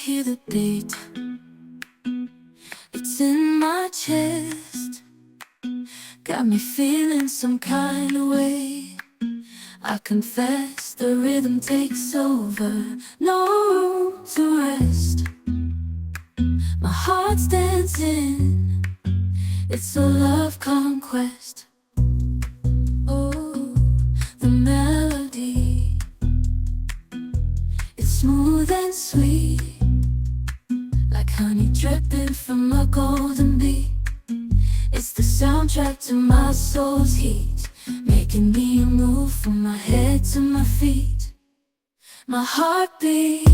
hear the beat, it's in my chest, got me feeling some kind of way. I confess the rhythm takes over, no room to rest. My heart's dancing, it's a love conquest. Oh, the melody, it's smooth and sweet, like honey dripping from a golden bee. It's the soundtrack to my soul's heat, making me move from my head to my feet. My heartbeat